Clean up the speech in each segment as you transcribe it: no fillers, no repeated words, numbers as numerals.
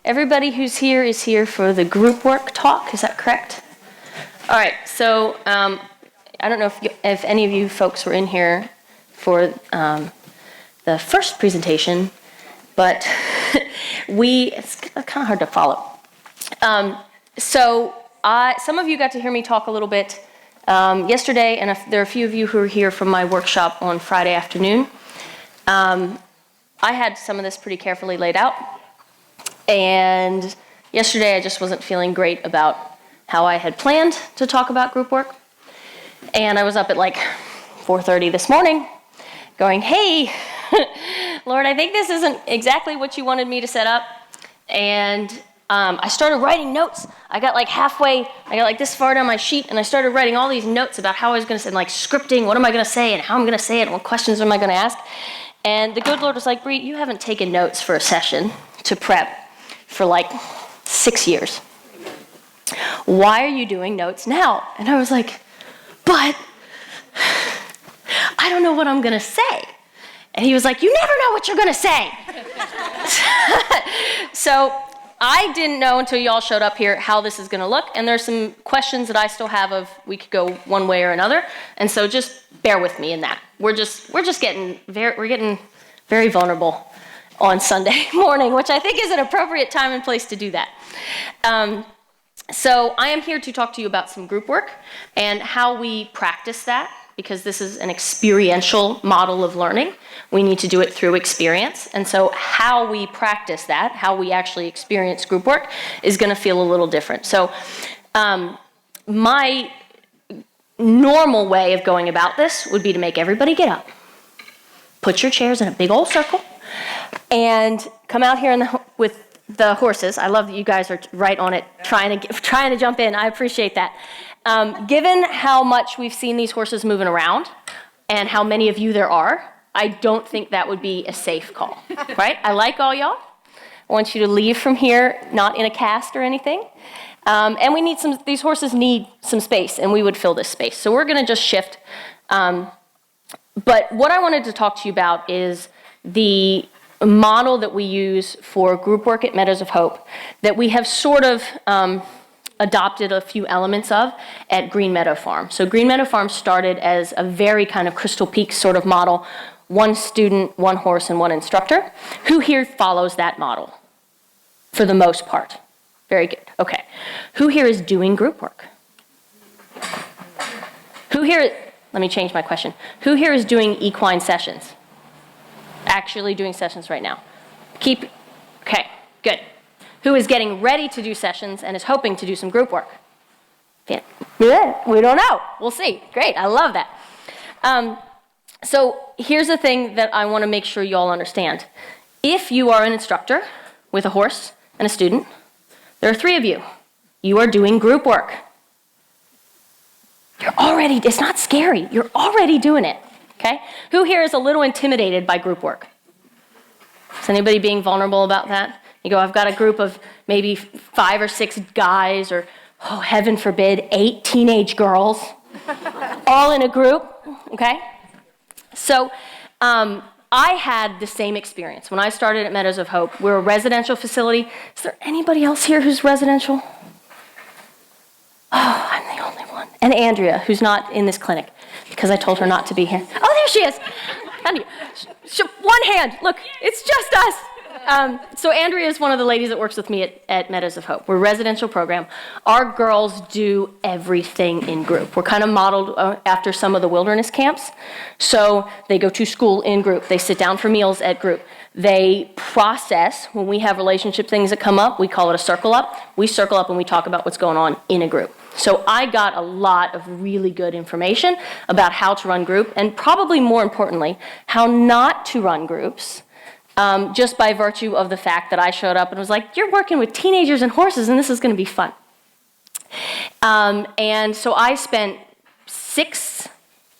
Everybody who's here is here for the group work talk, is that correct? All right, so I don't know if any of you folks were in here for the first presentation, but it's kind of hard to follow. Some of you got to hear me talk a little bit yesterday, and there are a few of you who are here from my workshop on Friday afternoon. I had some of this pretty carefully laid out, and yesterday I just wasn't feeling great about how I had planned to talk about group work, and I was up at like 4:30 this morning going, hey, Lord, I think this isn't exactly what you wanted me to set up, and I started writing notes. I got like halfway, I got like this far down my sheet, and I started writing all these notes about how I was going to say, like scripting, what am I going to say, and how I'm going to say it, and what questions am I going to ask. And the good Lord was like, Bree, you haven't taken notes for a session to prep for like 6 years. Why are you doing notes now? And I was like, but I don't know what I'm going to say. And he was like, you never know what you're going to say. So I didn't know until y'all showed up here how this is going to look, and there's some questions that I still have of we could go one way or another, and so just bear with me in that. We're getting very vulnerable on Sunday morning, which I think is an appropriate time and place to do that. So I am here to talk to you about some group work and how we practice that, because this is an experiential model of learning. We need to do it through experience. And so how we practice that, how we actually experience group work, is going to feel a little different. So my normal way of going about this would be to make everybody get up, put your chairs in a big old circle, and come out here with the horses. I love that you guys are right on it, trying to jump in. I appreciate that. Given how much we've seen these horses moving around and how many of you there are, I don't think that would be a safe call, right? I like all y'all. I want you to leave from here not in a cast or anything. And these horses need some space, and we would fill this space. So we're gonna just shift. But what I wanted to talk to you about is the model that we use for group work at Meadows of Hope that we have sort of adopted a few elements of at Green Meadow Farm. So Green Meadow Farm started as a very kind of Crystal Peak sort of model, one student, one horse, and one instructor. Who here follows that model for the most part? Very good, okay. Who here is doing group work? Let me change my question. Who here is doing equine sessions? Actually doing sessions right now? Okay, good. Who is getting ready to do sessions and is hoping to do some group work? Yeah, we don't know. We'll see. Great, I love that. So here's the thing that I want to make sure you all understand. If you are an instructor with a horse and a student, there are 3 of you. You are doing group work. It's not scary. You're already doing it, okay? Who here is a little intimidated by group work? Is anybody being vulnerable about that? You go, I've got a group of maybe 5 or 6 guys, or, oh, heaven forbid, 8 teenage girls, all in a group, okay? So I had the same experience. When I started at Meadows of Hope, we're a residential facility. Is there anybody else here who's residential? Oh, I'm the only one. And Andrea, who's not in this clinic, because I told her not to be here. Oh, there she is. One hand. Look, it's just us. So Andrea is one of the ladies that works with me at Meadows of Hope. We're a residential program. Our girls do everything in group. We're kind of modeled after some of the wilderness camps. So they go to school in group. They sit down for meals at group. They process, when we have relationship things that come up, we call it a circle up. We circle up and we talk about what's going on in a group. So I got a lot of really good information about how to run group, and probably more importantly, how not to run groups, just by virtue of the fact that I showed up and was like, you're working with teenagers and horses and this is going to be fun. And so I spent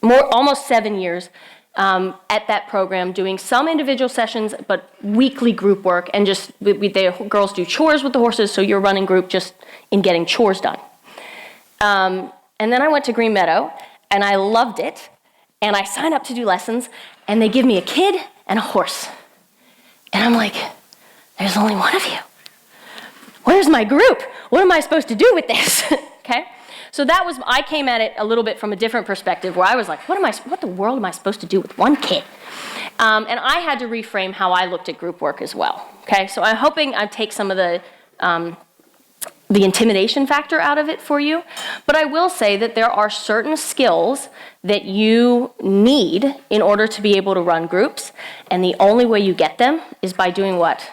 almost 7 years at that program doing some individual sessions, but weekly group work, and the girls do chores with the horses, so you're running group just in getting chores done. And then I went to Green Meadow, and I loved it, and I signed up to do lessons, and they give me a kid and a horse. And I'm like, there's only one of you. where's my group? What am I supposed to do with this? Okay? So I came at it a little bit from a different perspective where I was like, what the world am I supposed to do with one kid? And I had to reframe how I looked at group work as well. Okay? So I'm hoping I take some of the intimidation factor out of it for you. But I will say that there are certain skills that you need in order to be able to run groups. And the only way you get them is by doing what?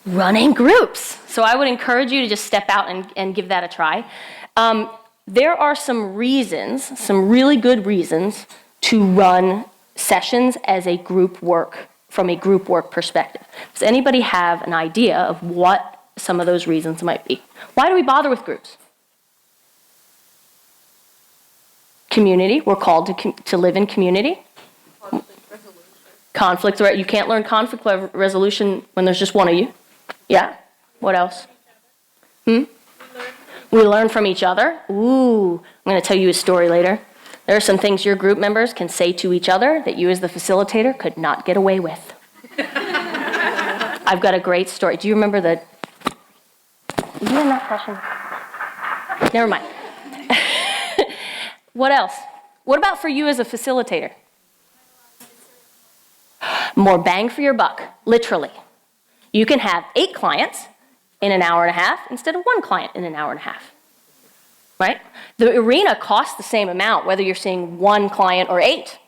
Running groups. So I would encourage you to just step out and give that a try. There are some reasons, some really good reasons, to run sessions as a group work, from a group work perspective. Does anybody have an idea of what some of those reasons might be? Why do we bother with groups? Community. We're called to live in community. Conflict resolution. You can't learn conflict resolution when there's just one of you. Yeah. What else? We learn from each other. Ooh, I'm going to tell you a story later. There are some things your group members can say to each other that you as the facilitator could not get away with. I've got a great story. Do you remember the... You in that session? Never mind. What else? What about for you as a facilitator? More bang for your buck, literally. You can have 8 clients in an hour and a half instead of 1 client in an hour and a half, right? The arena costs the same amount whether you're seeing 1 client or 8.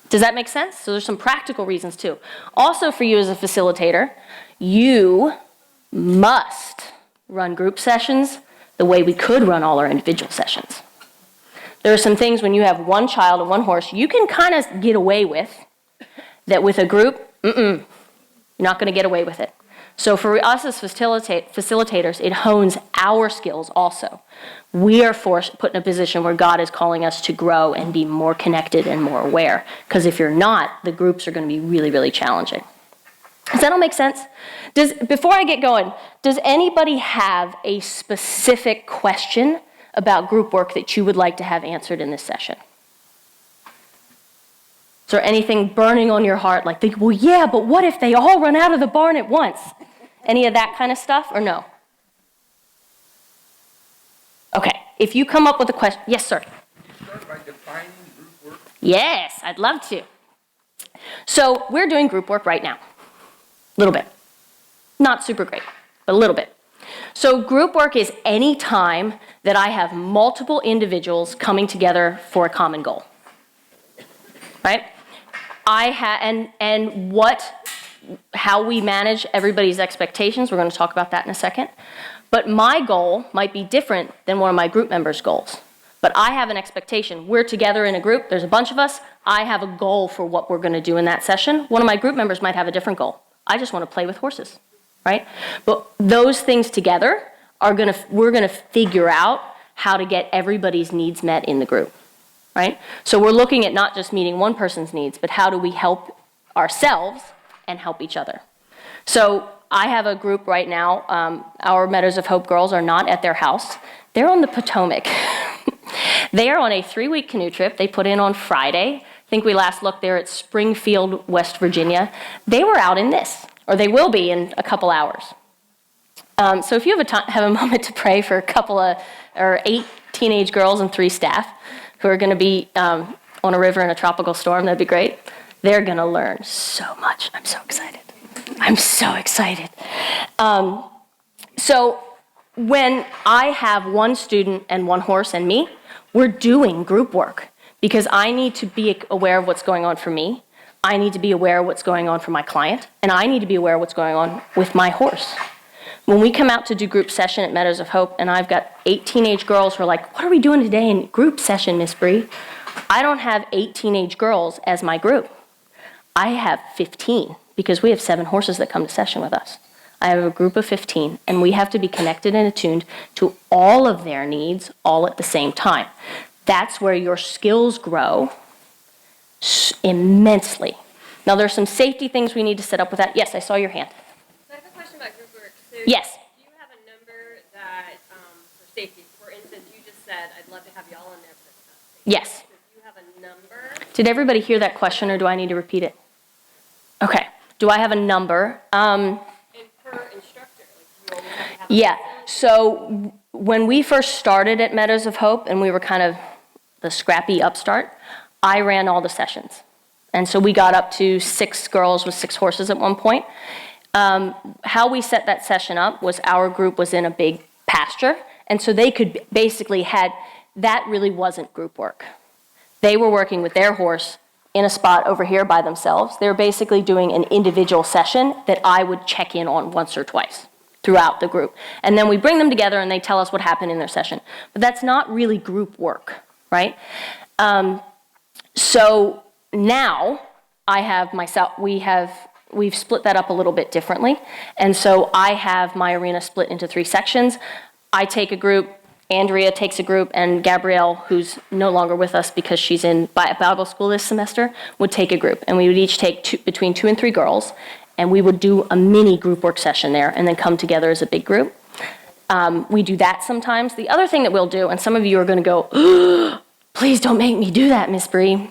Does that make sense? So there's some practical reasons too. Also for you as a facilitator, you must run group sessions the way we could run all our individual sessions. There are some things when you have 1 child and 1 horse, you can kind of get away with that with a group, you're not going to get away with it. So for us as facilitators, it hones our skills also. We are put in a position where God is calling us to grow and be more connected and more aware. Because if you're not, the groups are going to be really, really challenging. Does that all make sense? Before I get going, does anybody have a specific question about group work that you would like to have answered in this session? Is there anything burning on your heart, like, well, yeah, but what if they all run out of the barn at once? Any of that kind of stuff, or no? Okay, if you come up with a question, yes, sir? You start by defining group work? Yes, I'd love to. So we're doing group work right now. A little bit. Not super great, but a little bit. So group work is any time that I have multiple individuals coming together for a common goal. Right? How we manage everybody's expectations, we're going to talk about that in a second. But my goal might be different than one of my group members' goals. But I have an expectation. We're together in a group, there's a bunch of us, I have a goal for what we're going to do in that session. One of my group members might have a different goal. I just want to play with horses, right? But those things together we're going to figure out how to get everybody's needs met in the group. Right? So we're looking at not just meeting one person's needs, but how do we help ourselves and help each other. So I have a group right now. Our Meadows of Hope girls are not at their house. They're on the Potomac. They are on a 3-week canoe trip. They put in on Friday. I think we last looked there at Springfield, West Virginia. They were out in this, or they will be in a couple hours. So if you have a moment to pray for 8 teenage girls and 3 staff, who are going to be on a river in a tropical storm, that'd be great. They're going to learn so much. I'm so excited. I'm so excited. So when I have 1 student and 1 horse and me, we're doing group work because I need to be aware of what's going on for me. I need to be aware of what's going on for my client, and I need to be aware of what's going on with my horse. When we come out to do group session at Meadows of Hope, and I've got 8 teenage girls who are like, what are we doing today in group session, Miss Bree? I don't have 8 teenage girls as my group. I have 15, because we have 7 horses that come to session with us. I have a group of 15, and we have to be connected and attuned to all of their needs all at the same time. That's where your skills grow immensely. Now, there's some safety things we need to set up with that. Yes, I saw your hand. I have a question about group work. So yes. Do you have a number that, for safety, for instance, you just said, I'd love to have you all in there for this stuff. Yes. So do you have a number? Did everybody hear that question, or do I need to repeat it? Okay. Do I have a number? And for instructors, you always have to have a Yeah, facilitator? so when we first started at Meadows of Hope and we were kind of the scrappy upstart, I ran all the sessions. And so we got up to 6 girls with 6 horses at one point. How we set that session up was our group was in a big pasture, and so they could basically that really wasn't group work. They were working with their horse in a spot over here by themselves. They were basically doing an individual session that I would check in on once or twice throughout the group. And then we bring them together and they tell us what happened in their session. But that's not really group work, right? So now I have myself, we've split that up a little bit differently. And so I have my arena split into 3 sections. I take a group, Andrea takes a group, and Gabrielle, who's no longer with us because she's in Bible school this semester, would take a group. And we would each take between 2 and 3 girls, and we would do a mini group work session there and then come together as a big group. We do that sometimes. The other thing that we'll do, and some of you are going to go, please don't make me do that, Miss Bree.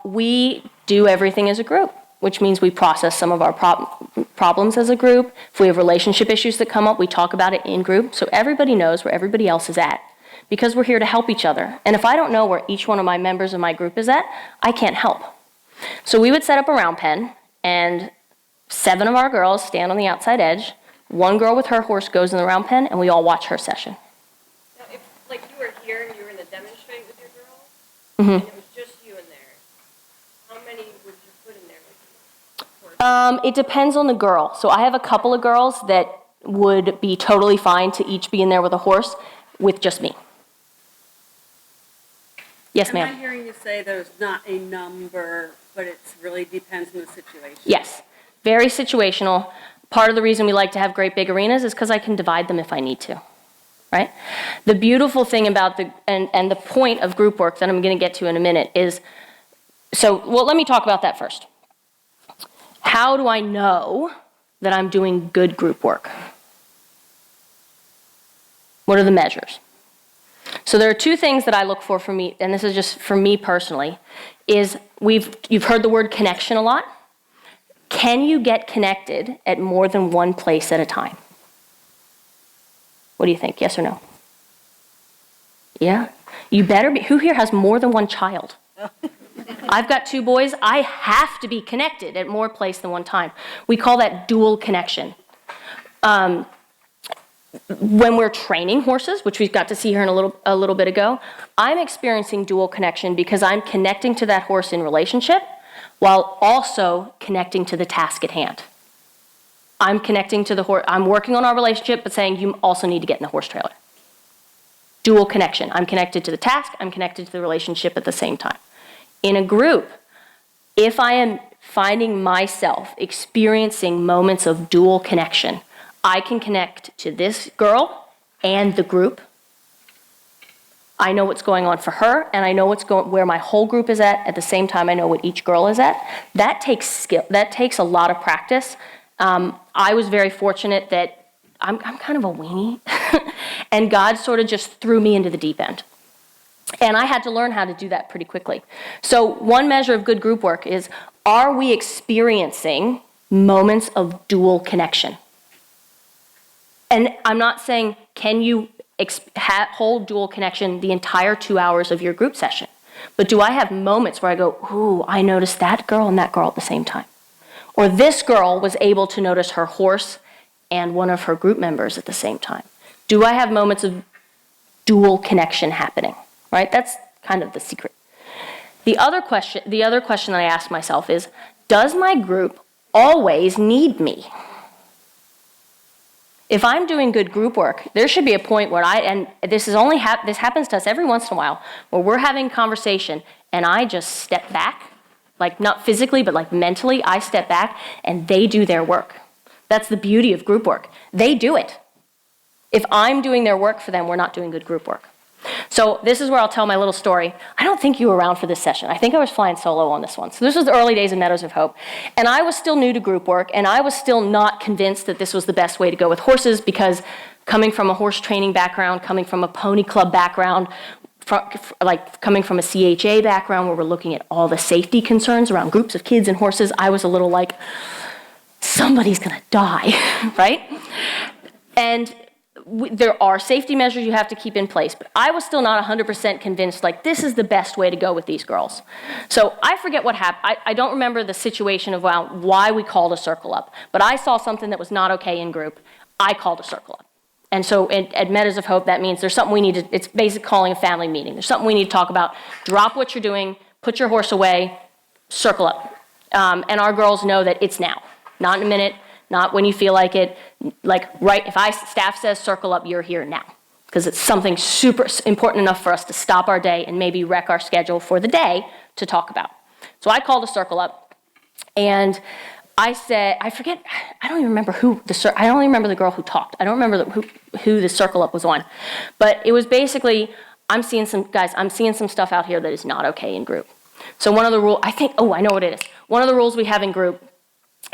We do everything as a group, which means we process some of our problems as a group. If we have relationship issues that come up, we talk about it in group, so everybody knows where everybody else is at, because we're here to help each other. And if I don't know where each one of my members of my group is at, I can't help. So we would set up a round pen, and 7 of our girls stand on the outside edge. 1 girl with her horse goes in the round pen, and we all watch her session. Now, if, like, you were here and you were going to demonstrate with your girls, Mm-hmm. and it was just you in there, how many would you put in there with you? It depends on the girl. So I have a couple of girls that would be totally fine to each be in there with a horse with just me. Yes, Am ma'am. I hearing you say there's not a number, but it really depends on the situation? Yes, very situational. Part of the reason we like to have great big arenas is because I can divide them if I need to, right? The beautiful thing about and the point of group work that I'm going to get to in a minute is, well, let me talk about that first. How do I know that I'm doing good group work? What are the measures? So there are 2 things that I look for me, and this is just for me personally, is you've heard the word connection a lot. Can you get connected at more than one place at a time? What do you think? Yes or no? Yeah? You better be. Who here has more than 1 child? I've got 2 boys. I have to be connected at more places than one time. We call that dual connection. When we're training horses, which we've got to see here in a little bit ago, I'm experiencing dual connection because I'm connecting to that horse in relationship while also connecting to the task at hand. I'm connecting to the horse. I'm working on our relationship, but saying you also need to get in the horse trailer. Dual connection. I'm connected to the task. I'm connected to the relationship at the same time. In a group, if I am finding myself experiencing moments of dual connection, I can connect to this girl and the group. I know what's going on for her, and I know where my whole group is at the same time I know what each girl is at. That takes skill. That takes a lot of practice. I was very fortunate that I'm kind of a weenie, and God sort of just threw me into the deep end. And I had to learn how to do that pretty quickly. So one measure of good group work is, are we experiencing moments of dual connection? And I'm not saying, can you hold dual connection the entire 2 hours of your group session? But do I have moments where I go, ooh, I noticed that girl and that girl at the same time? Or this girl was able to notice her horse and one of her group members at the same time. Do I have moments of dual connection happening? Right? That's kind of the secret. The other question that I ask myself is, does my group always need me? If I'm doing good group work, there should be a point where this happens to us every once in a while, where we're having a conversation and I just step back, like not physically, but like mentally, I step back and they do their work. That's the beauty of group work. They do it. If I'm doing their work for them, we're not doing good group work. So this is where I'll tell my little story. I don't think you were around for this session. I think I was flying solo on this one. So this was the early days of Meadows of Hope. And I was still new to group work, and I was still not convinced that this was the best way to go with horses, because coming from a horse training background, coming from a pony club background, coming from a CHA background where we're looking at all the safety concerns around groups of kids and horses, I was a little like, somebody's gonna die, right? And there are safety measures you have to keep in place, but I was still not 100% convinced, like, this is the best way to go with these girls. So I forget what happened. I don't remember the situation of why we called a circle up, but I saw something that was not okay in group. I called a circle up. And so at Meadows of Hope, that means there's something we need to, it's basically calling a family meeting. There's something we need to talk about. Drop what you're doing, put your horse away, circle up. And our girls know that it's now, not in a minute, not when you feel like it, like right, if staff says circle up, you're here now. Because it's something super important enough for us to stop our day and maybe wreck our schedule for the day to talk about. So I called a circle up, and I said, I forget, I don't even remember I only remember the girl who talked. I don't remember who the circle up was on. But it was basically, I'm seeing some stuff out here that is not okay in group. So one of the rules, I know what it is. One of the rules we have in group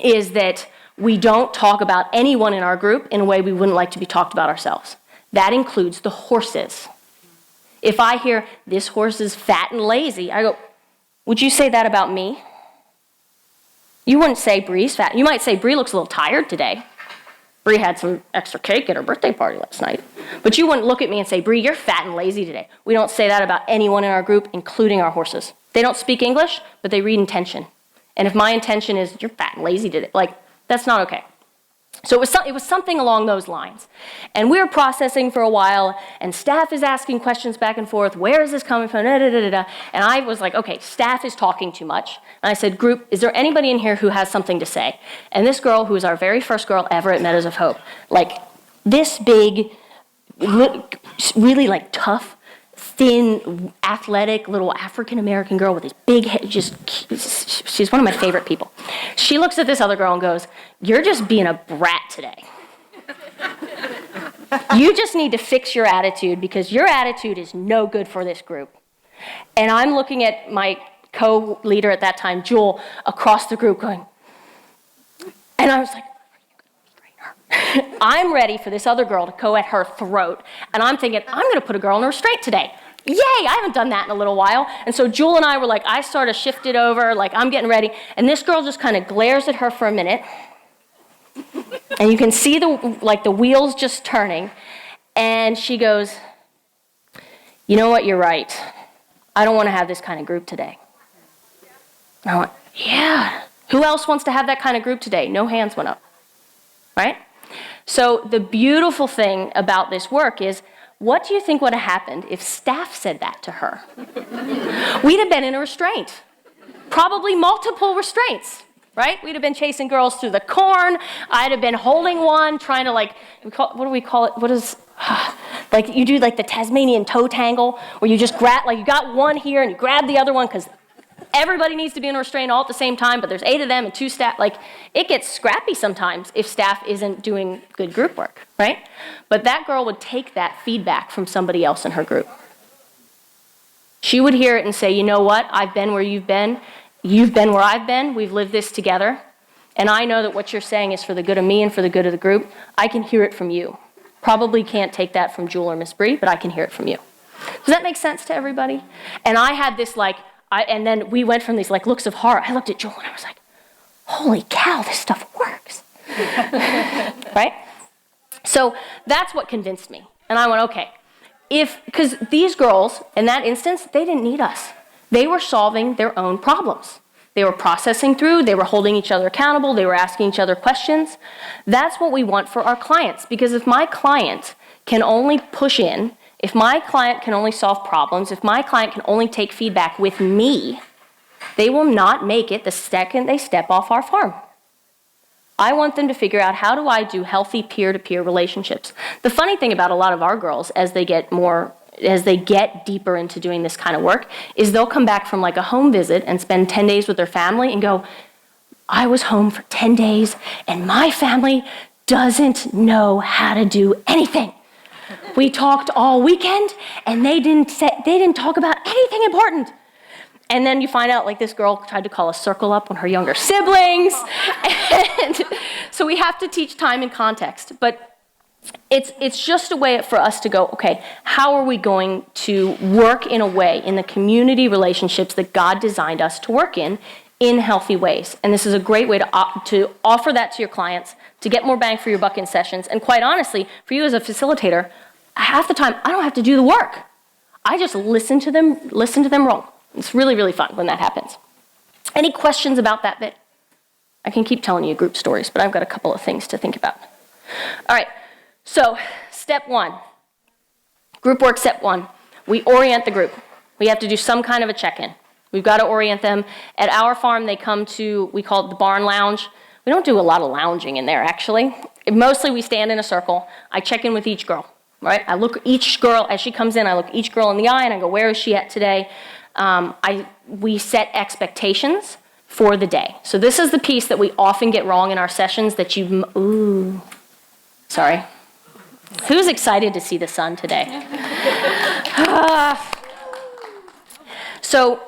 is that we don't talk about anyone in our group in a way we wouldn't like to be talked about ourselves. That includes the horses. If I hear, this horse is fat and lazy, I go, would you say that about me? You wouldn't say Bree's fat. You might say Bree looks a little tired today. Bree had some extra cake at her birthday party last night. But you wouldn't look at me and say, Bree, you're fat and lazy today. We don't say that about anyone in our group, including our horses. They don't speak English, but they read intention. And if my intention is, you're fat and lazy today, like, that's not okay. So it was something along those lines. And we were processing for a while, and staff is asking questions back and forth. Where is this coming from? Da, da, da, da, da. And I was like, okay, staff is talking too much. And I said, group, is there anybody in here who has something to say? And this girl, who was our very first girl ever at Meadows of Hope, like this big, really like tough, thin, athletic, little African-American girl with this big head, she's one of my favorite people. She looks at this other girl and goes, you're just being a brat today. You just need to fix your attitude because your attitude is no good for this group. And I'm looking at my co-leader at that time, Jewel, across the group going, and I was like, I'm ready for this other girl to go at her throat, and I'm thinking, I'm going to put a girl in a restraint today. Yay, I haven't done that in a little while. And so Jewel and I were like, I sort of shifted over, like I'm getting ready, and this girl just kind of glares at her for a minute, and you can see the wheels just turning, and she goes, you know what, you're right. I don't want to have this kind of group today. And I went, yeah. Who else wants to have that kind of group today? No hands went up, right? So the beautiful thing about this work is, what do you think would have happened if staff said that to her? We'd have been in a restraint, probably multiple restraints, right? We'd have been chasing girls through the corn. I'd have been holding one, trying to what do we call it? Like you do like the Tasmanian toe tangle, where you just grab, like you got one here and you grab the other one because everybody needs to be in a restraint all at the same time, but there's 8 of them and 2 staff. Like, it gets scrappy sometimes if staff isn't doing good group work, right? But that girl would take that feedback from somebody else in her group. She would hear it and say, you know what? I've been where you've been where I've been, we've lived this together, and I know that what you're saying is for the good of me and for the good of the group. I can hear it from you. Probably can't take that from Jewel or Miss Bree, but I can hear it from you. Does that make sense to everybody? And I had this and then we went from these looks of horror. I looked at Joel and I was like, holy cow, this stuff works. Right? So that's what convinced me. And I went, okay, because these girls, in that instance, they didn't need us. They were solving their own problems. They were processing through, they were holding each other accountable, they were asking each other questions. That's what we want for our clients, because if my client can only push in, if my client can only solve problems, if my client can only take feedback with me, they will not make it the second they step off our farm. I want them to figure out, how do I do healthy peer-to-peer relationships? The funny thing about a lot of our girls, as they get deeper into doing this kind of work, is they'll come back from a home visit and spend 10 days with their family and go, I was home for 10 days and my family doesn't know how to do anything. We talked all weekend, and they didn't talk about anything important. And then you find out, this girl tried to call a circle up on her younger siblings. And so we have to teach time and context. But it's just a way for us to go, okay, how are we going to work in a way in the community relationships that God designed us to work in healthy ways? And this is a great way to offer that to your clients, to get more bang for your buck in sessions. And quite honestly, for you as a facilitator, half the time I don't have to do the work. I just listen to them roll. It's really, really fun when that happens. Any questions about that bit? I can keep telling you group stories, but I've got a couple of things to think about. All right, so step one, group work step one. We orient the group. We have to do some kind of a check-in. We've got to orient them. At our farm, they come to, we call it the barn lounge. We don't do a lot of lounging in there, actually. Mostly we stand in a circle. I check in with each girl, right? I look each girl, as she comes in, I look each girl in the eye and I go, where is she at today? We set expectations for the day. So this is the piece that we often get wrong in our sessions that sorry. Who's excited to see the sun today? So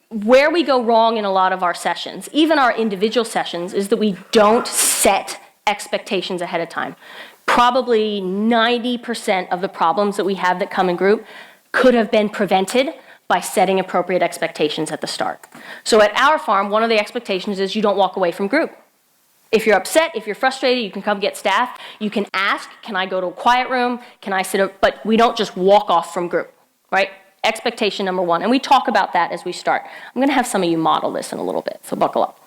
where we go wrong in a lot of our sessions, even our individual sessions, is that we don't set expectations ahead of time. Probably 90% of the problems that we have that come in group could have been prevented by setting appropriate expectations at the start. So at our farm, one of the expectations is you don't walk away from group. If you're upset, if you're frustrated, you can come get staff. You can ask, can I go to a quiet room? Can I sit up? But we don't just walk off from group, right? Expectation number one. And we talk about that as we start. I'm going to have some of you model this in a little bit, so buckle up.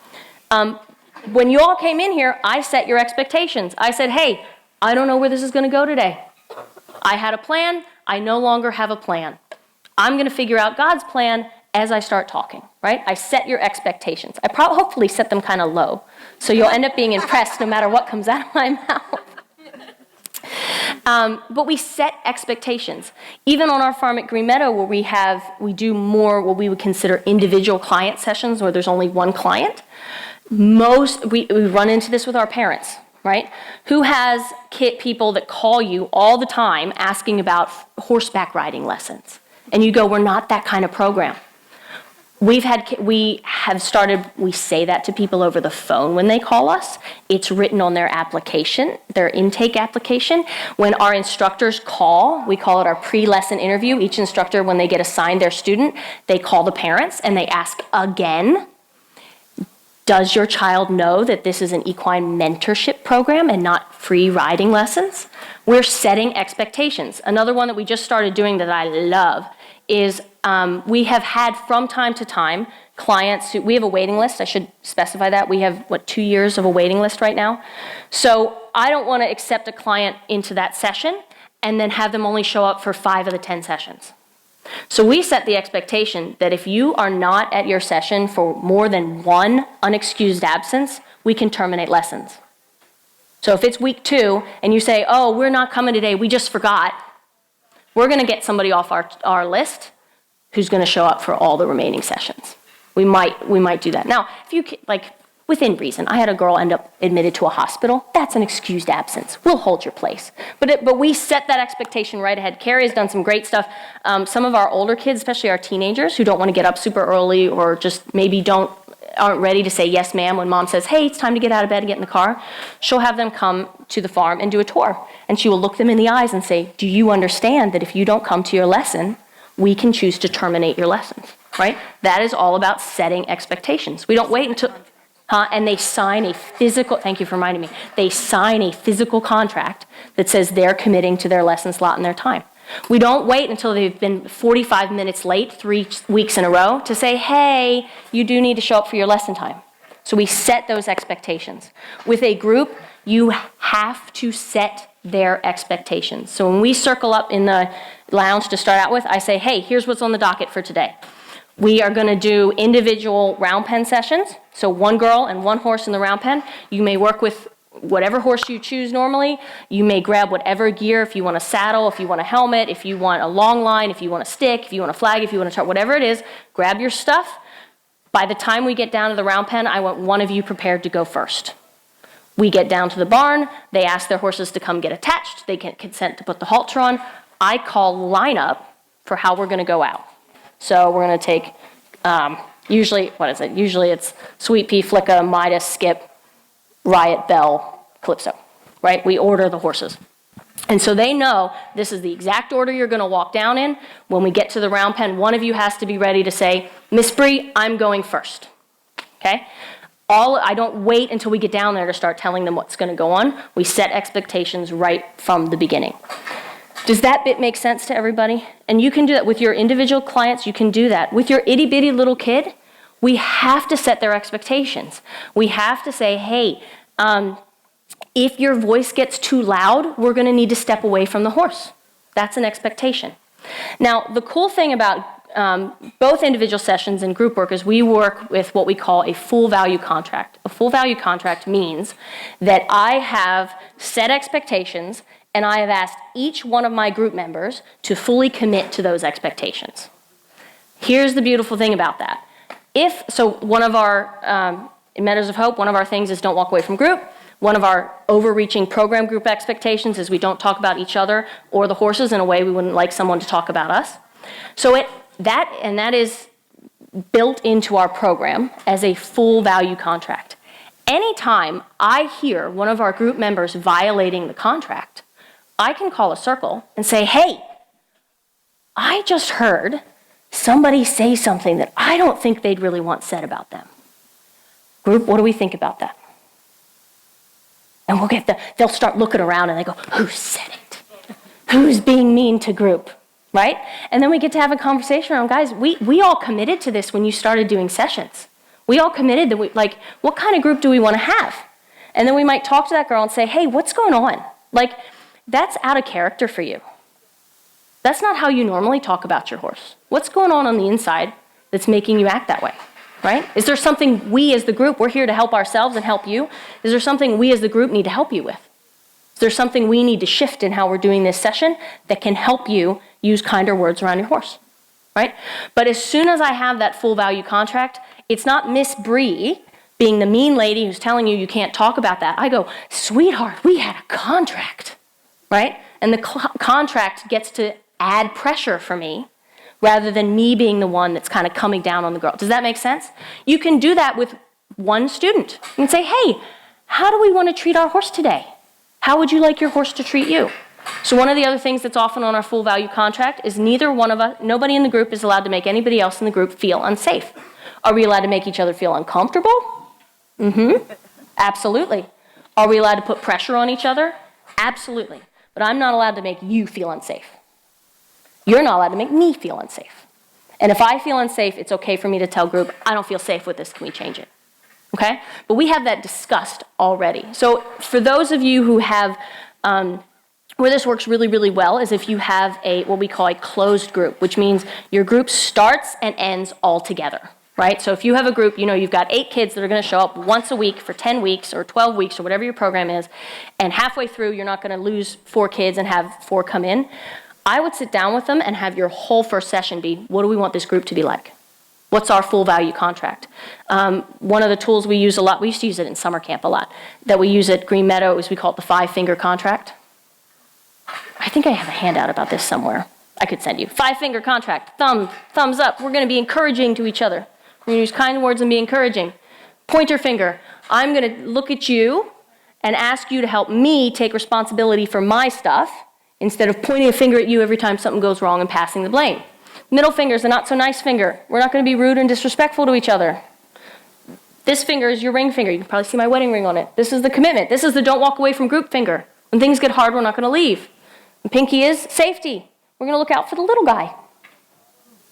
When you all came in here, I set your expectations. I said, hey, I don't know where this is going to go today. I had a plan. I no longer have a plan. I'm going to figure out God's plan as I start talking, right? I set your expectations. I hopefully set them kind of low, so you'll end up being impressed no matter what comes out of my mouth. But we set expectations. Even on our farm at Green Meadow, where we do more what we would consider individual client sessions, where there's only one client. We run into this with our parents, right? Who has people that call you all the time asking about horseback riding lessons? And you go, we're not that kind of program. We say that to people over the phone when they call us. It's written on their application, their intake application. When our instructors call, we call it our pre-lesson interview. Each instructor, when they get assigned their student, they call the parents and they ask again, does your child know that this is an equine mentorship program and not free riding lessons? We're setting expectations. Another one that we just started doing that I love is we have had from time to time clients we have a waiting list. I should specify that. We have, 2 years of a waiting list right now. So I don't want to accept a client into that session and then have them only show up for 5 of the 10 sessions. So we set the expectation that if you are not at your session for more than one unexcused absence, we can terminate lessons. So if it's week 2 and you say, oh, we're not coming today, we just forgot, we're going to get somebody off our list who's going to show up for all the remaining sessions. We might do that. Now, if you within reason, I had a girl end up admitted to a hospital. That's an excused absence. We'll hold your place. But we set that expectation right ahead. Keri has done some great stuff. Some of our older kids, especially our teenagers, who don't want to get up super early or just maybe aren't ready to say yes, ma'am, when mom says, hey, it's time to get out of bed and get in the car, she'll have them come to the farm and do a tour. And she will look them in the eyes and say, do you understand that if you don't come to your lesson, we can choose to terminate your lessons, right? That is all about setting expectations. We don't wait until, and they sign a physical, thank you for reminding me, they sign a physical contract that says they're committing to their lesson slot and their time. We don't wait until they've been 45 minutes late 3 weeks in a row to say, hey, you do need to show up for your lesson time. So we set those expectations. With a group, you have to set their expectations. So when we circle up in the lounge to start out with, I say, hey, here's what's on the docket for today. We are going to do individual round pen sessions. So 1 girl and 1 horse in the round pen. You may work with whatever horse you choose normally. You may grab whatever gear, if you want a saddle, if you want a helmet, if you want a long line, if you want a stick, if you want a flag, if you want a chart, whatever it is, grab your stuff. By the time we get down to the round pen, I want one of you prepared to go first. We get down to the barn. They ask their horses to come get attached. They can consent to put the halter on. I call lineup for how we're going to go out. So we're going to take, usually it's Sweet Pea, Flicka, Midas, Skip, Riot, Bell, Calypso, right? We order the horses. And so they know this is the exact order you're going to walk down in. When we get to the round pen, one of you has to be ready to say, Miss Bree, I'm going first, okay? I don't wait until we get down there to start telling them what's going to go on. We set expectations right from the beginning. Does that bit make sense to everybody? And you can do that with your individual clients. You can do that. With your itty bitty little kid, we have to set their expectations. We have to say, hey, if your voice gets too loud, we're going to need to step away from the horse. That's an expectation. Now, the cool thing about both individual sessions and group work is we work with what we call a full value contract. A full value contract means that I have set expectations and I have asked each one of my group members to fully commit to those expectations. Here's the beautiful thing about that. One of our, in Meadows of Hope, one of our things is don't walk away from group. One of our overreaching program group expectations is we don't talk about each other or the horses in a way we wouldn't like someone to talk about us. So that is built into our program as a full value contract. Anytime I hear one of our group members violating the contract, I can call a circle and say, hey, I just heard somebody say something that I don't think they'd really want said about them. Group, what do we think about that? And they'll start looking around and they go, who said it? Who's being mean to group, right? And then we get to have a conversation around, guys, we all committed to this when you started doing sessions. We all committed that what kind of group do we want to have? And then we might talk to that girl and say, hey, what's going on? That's out of character for you. That's not how you normally talk about your horse. What's going on the inside that's making you act that way, right? Is there something we as the group, we're here to help ourselves and help you. Is there something we as the group need to help you with? Is there something we need to shift in how we're doing this session that can help you use kinder words around your horse, right? But as soon as I have that full value contract, it's not Miss Bree being the mean lady who's telling you can't talk about that. I go, sweetheart, we had a contract, right? And the contract gets to add pressure for me rather than me being the one that's kind of coming down on the girl. Does that make sense? You can do that with one student. You can say, hey, how do we want to treat our horse today? How would you like your horse to treat you? So one of the other things that's often on our full value contract is nobody in the group is allowed to make anybody else in the group feel unsafe. Are we allowed to make each other feel uncomfortable? Absolutely. Are we allowed to put pressure on each other? Absolutely. But I'm not allowed to make you feel unsafe. You're not allowed to make me feel unsafe. And if I feel unsafe, it's okay for me to tell group, I don't feel safe with this, can we change it? Okay? But we have that discussed already. So for those of you who have, where this works really, really well is if you have what we call a closed group, which means your group starts and ends all together, right? So if you have a group, you've got 8 kids that are going to show up once a week for 10 weeks or 12 weeks or whatever your program is, and halfway through you're not going to lose 4 kids and have 4 come in. I would sit down with them and have your whole first session be, what do we want this group to be like? What's our full value contract? One of the tools we use a lot, we used to use it in summer camp a lot, that we use at Green Meadow is we call it the 5-finger contract. I think I have a handout about this somewhere. I could send you. 5-finger contract, thumbs up. We're going to be encouraging to each other. We're going to use kind words and be encouraging. Pointer finger, I'm going to look at you and ask you to help me take responsibility for my stuff instead of pointing a finger at you every time something goes wrong and passing the blame. Middle finger is a not so nice finger. We're not going to be rude and disrespectful to each other. This finger is your ring finger. You can probably see my wedding ring on it. This is the commitment. This is the don't walk away from group finger. When things get hard, we're not going to leave. And pinky is safety. We're going to look out for the little guy.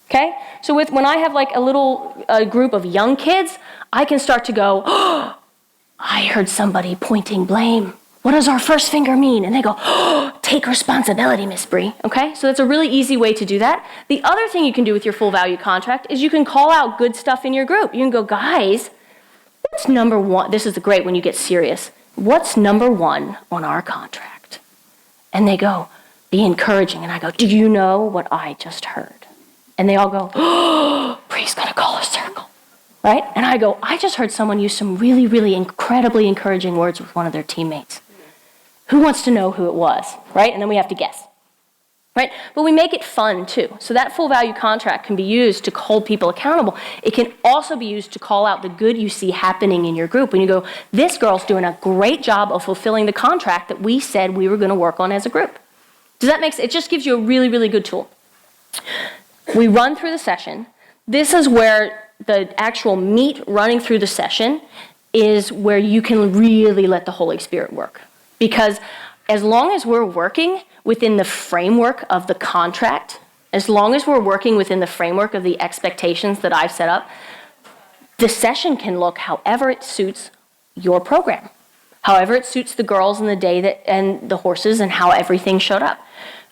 Okay? So when I have a group of young kids, I can start to go, oh, I heard somebody pointing blame. What does our first finger mean? And they go, oh, take responsibility, Miss Bree. Okay? So that's a really easy way to do that. The other thing you can do with your full value contract is you can call out good stuff in your group. You can go, guys, what's number 1? This is great when you get serious. What's number 1 on our contract? And they go, be encouraging. And I go, do you know what I just heard? And they all go, oh, Bree's going to call a circle. Right? And I go, I just heard someone use some really, really incredibly encouraging words with one of their teammates. Who wants to know who it was? Right? And then we have to guess. Right? But we make it fun too. So that full value contract can be used to hold people accountable. It can also be used to call out the good you see happening in your group. When you go, this girl's doing a great job of fulfilling the contract that we said we were going to work on as a group. Does that make sense? It just gives you a really, really good tool. We run through the session. This is where the actual meat running through the session is where you can really let the Holy Spirit work. Because as long as we're working within the framework of the contract, as long as we're working within the framework of the expectations that I've set up, the session can look however it suits your program, however it suits the girls and the day that, and the horses and how everything showed up.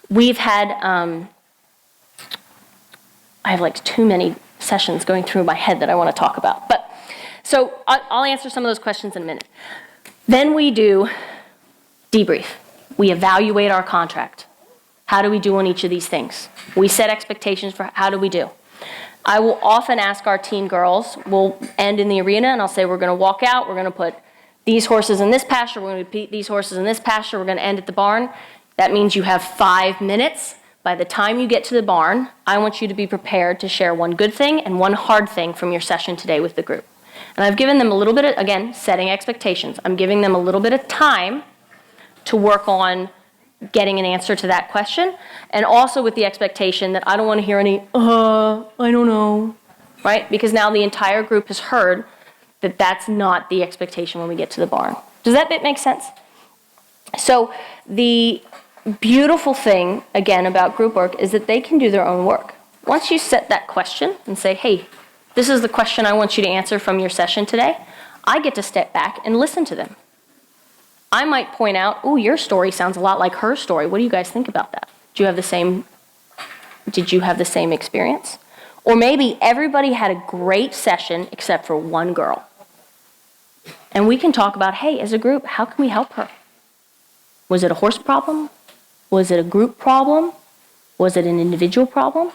We've had, I have like too many sessions going through my head that I want to talk about. But so I'll answer some of those questions in a minute. Then we do debrief. We evaluate our contract. How do we do on each of these things? We set expectations for how do we do. I will often ask our teen girls, we'll end in the arena and I'll say we're going to walk out, we're going to put these horses in this pasture, we're going to put these horses in this pasture, we're going to end at the barn. That means you have 5 minutes. By the time you get to the barn, I want you to be prepared to share one good thing and one hard thing from your session today with the group. And I've given them a little bit of, again, setting expectations. I'm giving them a little bit of time to work on getting an answer to that question, and also with the expectation that I don't want to hear any, I don't know, right? Because now the entire group has heard that that's not the expectation when we get to the barn. Does that bit make sense? So the beautiful thing, again, about group work is that they can do their own work. Once you set that question and say, hey, this is the question I want you to answer from your session today, I get to step back and listen to them. I might point out, oh, your story sounds a lot like her story. What do you guys think about that? Did you have the same experience? Or maybe everybody had a great session except for one girl. And we can talk about, hey, as a group, how can we help her? Was it a horse problem? Was it a group problem? Was it an individual problem?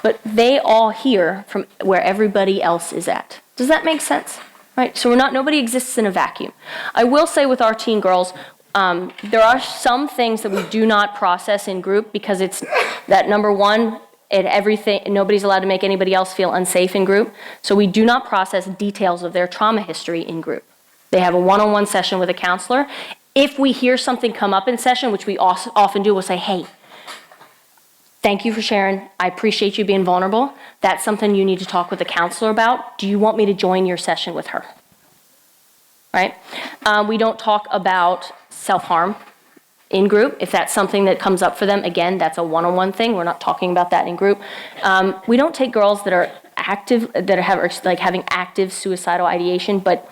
But they all hear from where everybody else is at. Does that make sense? Right, so nobody exists in a vacuum. I will say with our teen girls, there are some things that we do not process in group because it's that number one, nobody's allowed to make anybody else feel unsafe in group. So we do not process details of their trauma history in group. They have a one-on-one session with a counselor. If we hear something come up in session, which we often do, we'll say, hey, thank you for sharing. I appreciate you being vulnerable. That's something you need to talk with the counselor about. Do you want me to join your session with her? Right? We don't talk about self-harm in group. If that's something that comes up for them, again, that's a one-on-one thing. We're not talking about that in group. We don't take girls that are active, having active suicidal ideation, but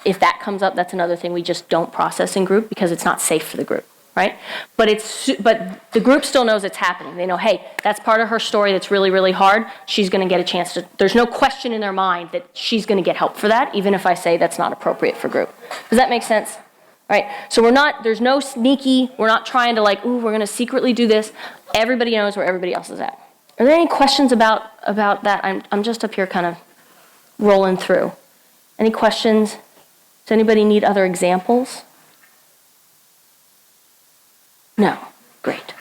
if that comes up, that's another thing we just don't process in group because it's not safe for the group. Right? But the group still knows it's happening. They know, hey, that's part of her story that's really, really hard. She's going to get a chance to, there's no question in their mind that she's going to get help for that, even if I say that's not appropriate for group. Does that make sense? All right, so there's no sneaky, we're not trying to we're going to secretly do this. Everybody knows where everybody else is at. Are there any questions about that? I'm just up here kind of rolling through. Any questions? Does anybody need other examples? No. Great.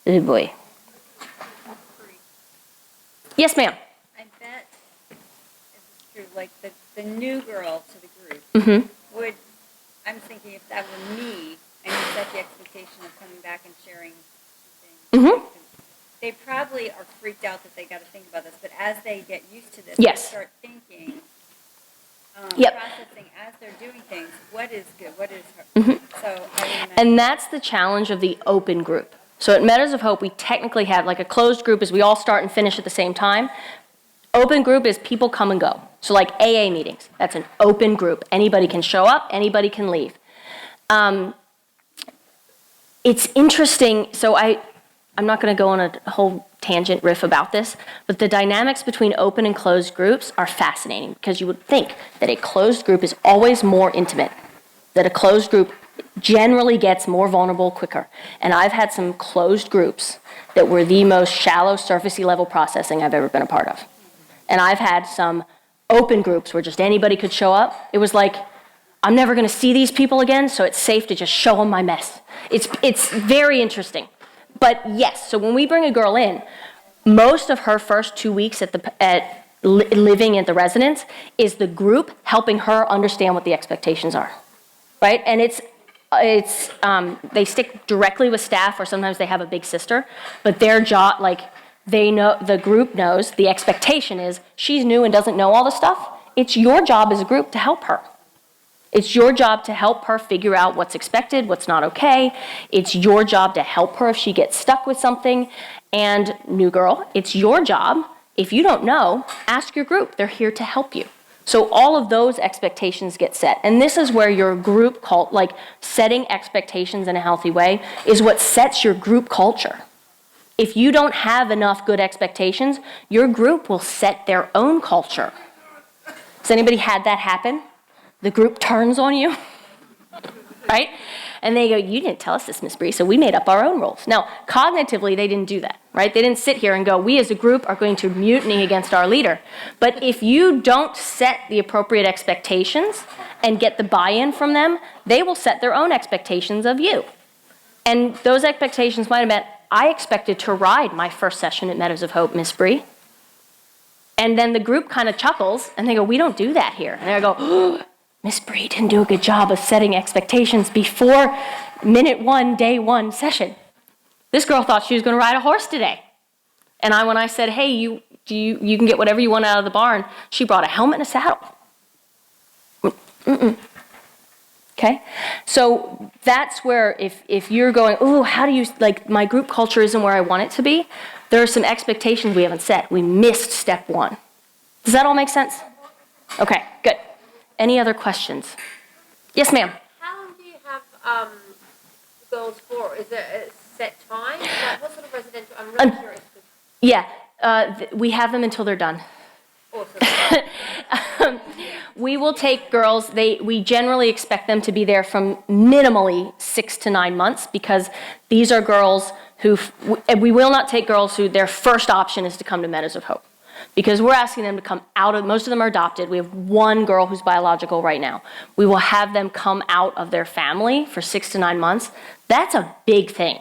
Good boy. Yes, ma'am. I bet, if it's true, like the new girl to the group would, I'm thinking if that were me, and you set the expectation of coming back and sharing things, they probably are freaked out that they got to think about this, but as they get used to this, they start thinking, processing as they're doing things, what is good, what is hard. So and that's the challenge of the open group. So at Meadows of Hope, we technically have a closed group is we all start and finish at the same time. Open group is people come and go. So like AA meetings, that's an open group. Anybody can show up, anybody can leave. It's interesting, so I'm not going to go on a whole tangent riff about this, but the dynamics between open and closed groups are fascinating because you would think that a closed group is always more intimate, that a closed group generally gets more vulnerable quicker. And I've had some closed groups that were the most shallow, surfacey level processing I've ever been a part of. And I've had some open groups where just anybody could show up. It was like, I'm never going to see these people again, so it's safe to just show them my mess. It's very interesting. But yes, so when we bring a girl in, most of her first 2 weeks living at the residence is the group helping her understand what the expectations are, right? And they stick directly with staff, or sometimes they have a big sister, but their job, they know, the group knows, the expectation is she's new and doesn't know all the stuff, it's your job as a group to help her. It's your job to help her figure out what's expected, what's not okay. It's your job to help her if she gets stuck with something. And new girl, it's your job. If you don't know, ask your group. They're here to help you. So all of those expectations get set. And this is where your group like setting expectations in a healthy way is what sets your group culture. If you don't have enough good expectations, your group will set their own culture. Has anybody had that happen? The group turns on you, right? And they go, you didn't tell us this, Miss Bree, so we made up our own rules. Now, cognitively, they didn't do that, right? They didn't sit here and go, we as a group are going to mutiny against our leader. But if you don't set the appropriate expectations and get the buy-in from them, they will set their own expectations of you. And those expectations might have meant, I expected to ride my first session at Meadows of Hope, Miss Bree. And then the group kind of chuckles, and they go, we don't do that here. And I go, oh, Miss Bree didn't do a good job of setting expectations before minute 1, day 1 session. This girl thought she was going to ride a horse today. And when I said, hey, you can get whatever you want out of the barn, she brought a helmet and a saddle. Okay? So that's where if you're going, oh, how do you, like, my group culture isn't where I want it to be, there are some expectations we haven't set. We missed step 1. Does that all make sense? Okay, good. Any other questions? Yes, ma'am. How long do you have girls for? Is there a set time? Like, what sort of residential? I'm really curious. Yeah, we have them until they're done. Awesome. We will take girls, we generally expect them to be there from minimally 6 to 9 months because these are girls who, we will not take girls who their first option is to come to Meadows of Hope. Because we're asking them to come out of, most of them are adopted. We have one girl who's biological right now. We will have them come out of their family for 6 to 9 months. That's a big thing.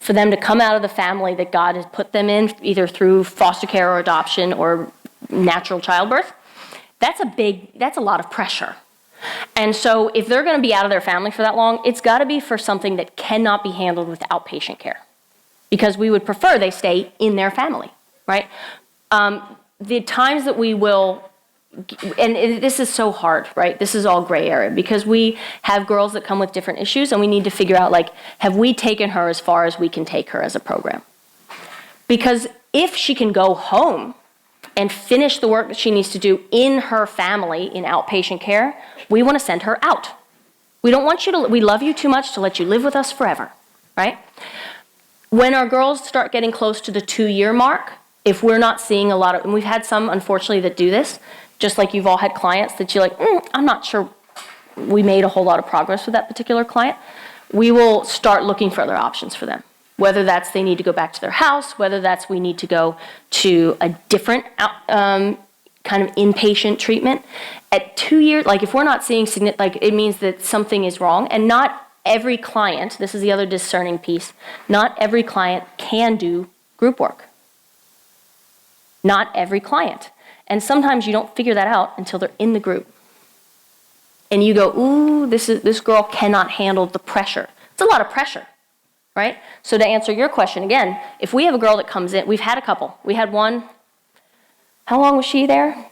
For them to come out of the family that God has put them in, either through foster care or adoption or natural childbirth. That's a lot of pressure. And so if they're going to be out of their family for that long, it's got to be for something that cannot be handled with outpatient care. Because we would prefer they stay in their family, right? The times that we will, and this is so hard, right? This is all gray area because we have girls that come with different issues and we need to figure out, like, have we taken her as far as we can take her as a program? Because if she can go home and finish the work that she needs to do in her family in outpatient care, we want to send her out. We don't want you to, we love you too much to let you live with us forever, right? When our girls start getting close to the 2-year mark, if we're not seeing a lot of, and we've had some, unfortunately, that do this, just like you've all had clients that you're like, I'm not sure we made a whole lot of progress with that particular client, we will start looking for other options for them. Whether that's they need to go back to their house, whether that's we need to go to a different kind of inpatient treatment. At 2 years, like if we're not seeing, like it means that something is wrong, and not every client, this is the other discerning piece, not every client can do group work. Not every client. And sometimes you don't figure that out until they're in the group. And you go, ooh, this girl cannot handle the pressure. It's a lot of pressure, right? So to answer your question again, if we have a girl that comes in, we've had a couple. We had one, how long was she there?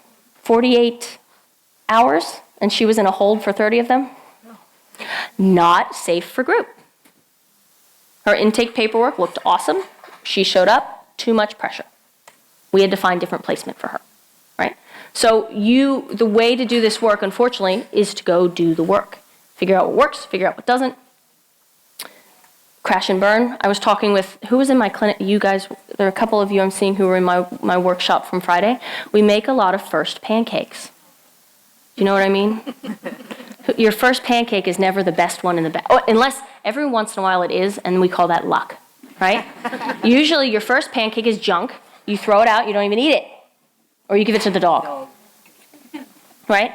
48 hours, and she was in a hold for 30 of them. Not safe for group. Her intake paperwork looked awesome. She showed up, too much pressure. We had to find different placement for her, right? So the way to do this work, unfortunately, is to go do the work. Figure out what works, figure out what doesn't. Crash and burn. I was talking with, who was in my clinic? You guys, there are a couple of you I'm seeing who were in my workshop from Friday. We make a lot of first pancakes. Do you know what I mean? Your first pancake is never the best one in the unless every once in a while it is, and we call that luck, right? Usually your first pancake is junk. You throw it out, you don't even eat it. Or you give it to the dog. Right?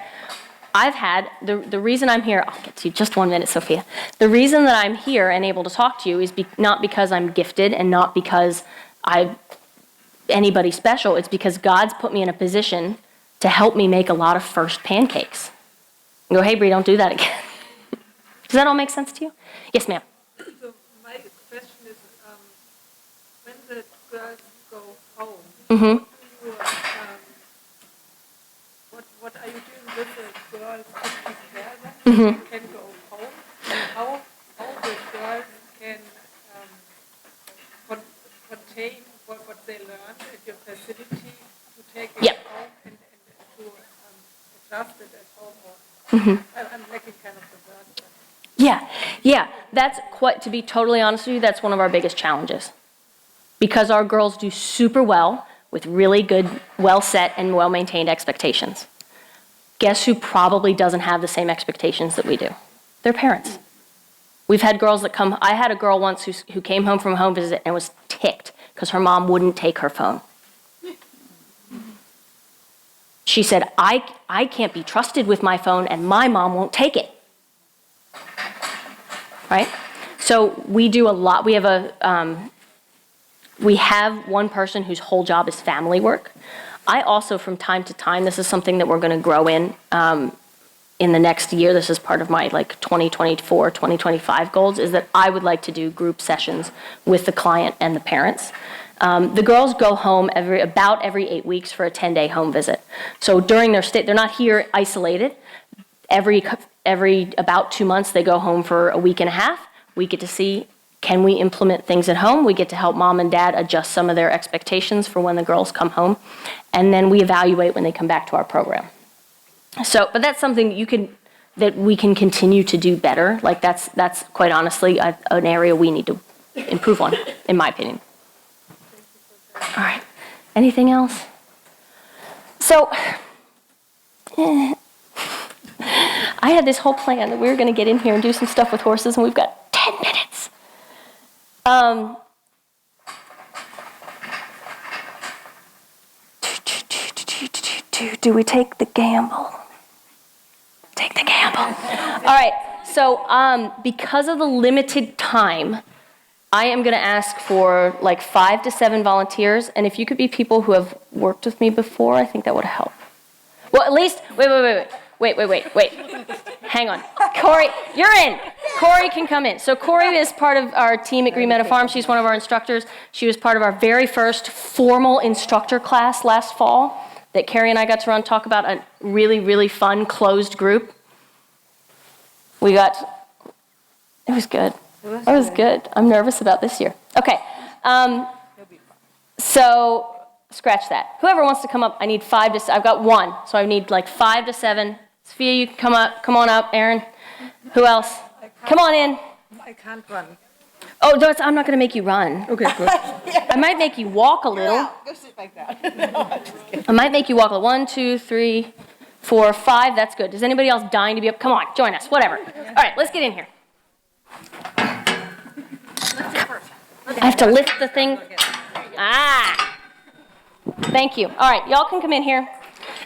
I've had, the reason I'm here, I'll get to you just 1 minute, Sophia. The reason that I'm here and able to talk to you is not because I'm gifted and not because I'm anybody special. It's because God's put me in a position to help me make a lot of first pancakes. And go, hey, Bree, don't do that again. Does that all make sense to you? Yes, ma'am. So my question is, when the girls go home, Mm-hmm. what are you doing with the girls to prepare them? Mm-hmm. They can go home, and how the girls can contain what they learned at your facility to take it Yep. home and to adjust it at home. Or I'm lacking kind of the word. Yeah, that's quite, to be totally honest with you, that's one of our biggest challenges. Because our girls do super well with really good, well-set and well-maintained expectations. Guess who probably doesn't have the same expectations that we do? Their parents. We've had girls that come, I had a girl once who came home from a home visit and was ticked because her mom wouldn't take her phone. She said, I can't be trusted with my phone and my mom won't take it. Right? So we do a lot. We have one person whose whole job is family work. I also, from time to time, this is something that we're going to grow in the next year. This is part of my 2024, 2025 goals, is that I would like to do group sessions with the client and the parents. The girls go home about every 8 weeks for a 10-day home visit. So during their stay, they're not here isolated. Every about 2 months, they go home for a week and a half. We get to see, can we implement things at home? We get to help mom and dad adjust some of their expectations for when the girls come home. And then we evaluate when they come back to our program. So, but that's something that we can continue to do better. That's quite honestly an area we need to improve on, in my opinion. All right. Anything else? So, I had this whole plan that we were going to get in here and do some stuff with horses, and we've got 10 minutes. Do we take the gamble? Take the gamble. All right. So, because of the limited time, I am going to ask for 5 to 7 volunteers, and if you could be people who have worked with me before, I think that would help. Well, at least, wait. Hang on. Corey, you're in. Corey can come in. So Corey is part of our team at Green Meadow Farm. She's one of our instructors. She was part of our very first formal instructor class last fall that Keri and I got to run, talk about a really, really fun closed group. It was good. It was good. I'm nervous about this year. Okay. So scratch that. Whoever wants to come up, I need 5 to 7. I've got 1, so I need 5 to 7. Sophia, you can come up. Come on up. Aaron. Who else? Come on in. I can't run. Oh, no, I'm not going to make you run. Okay, good. I might make you walk a little. Go sit like that. I might make you walk a 1, 2, 3, 4, 5. That's good. Is anybody else dying to be up? Come on, join us. Whatever. All right, let's get in here. I have to lift the thing. Thank you. All right, y'all can come in here.